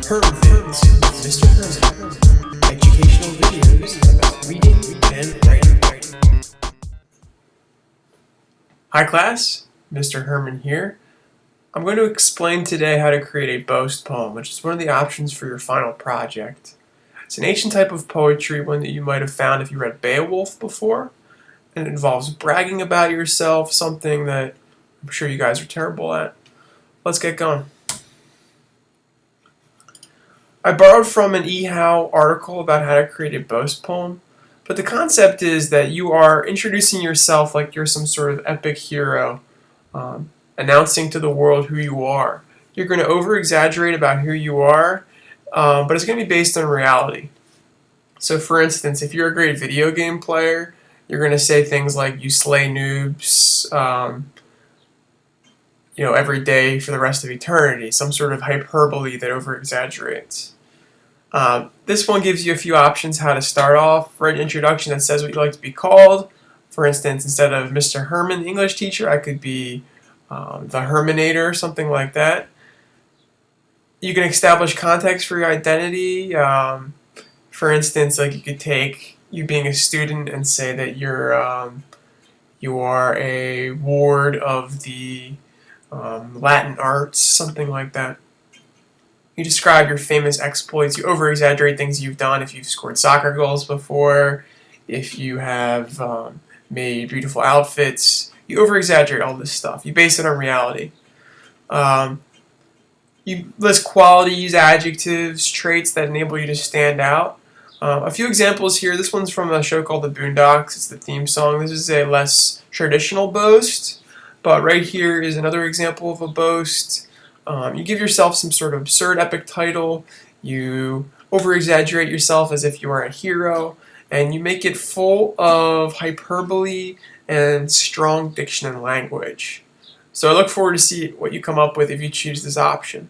Hermvids with Mr. Herman. Educational videos about reading and writing. Hi class, Mr. Herman here. I'm going to explain today how to create a boast poem, which is one of the options for your final project. It's an ancient type of poetry, one that you might have found if you read Beowulf before, and it involves bragging about yourself, something that I'm sure you guys are terrible at. Let's get going. I borrowed from an eHow article about how to create a boast poem, but the concept is that you are introducing yourself like you're some sort of epic hero, announcing to the world who you are. You're going to over-exaggerate about who you are, but it's going to be based on reality. So for instance, if you're a great video game player, you're going to say things like you slay noobs, every day for the rest of eternity, some sort of hyperbole that over-exaggerates. This one gives you a few options how to start off. Write an introduction that says what you'd like to be called. For instance, instead of Mr. Herman, English teacher, I could be the Herminator, something like that. You can establish context for your identity. For instance, like you could take you being a student and say that you are a ward of the Latin arts, something like that. You describe your famous exploits. You over-exaggerate things you've done. If you've scored soccer goals before, if you have made beautiful outfits, you over-exaggerate all this stuff. You base it on reality. You list qualities, adjectives, traits that enable you to stand out. A few examples here. This one's from a show called The Boondocks. It's the theme song. This is a less traditional boast, but right here is another example of a boast. You give yourself some sort of absurd epic title, you over-exaggerate yourself as if you are a hero, and you make it full of hyperbole and strong diction and language. So I look forward to see what you come up with if you choose this option.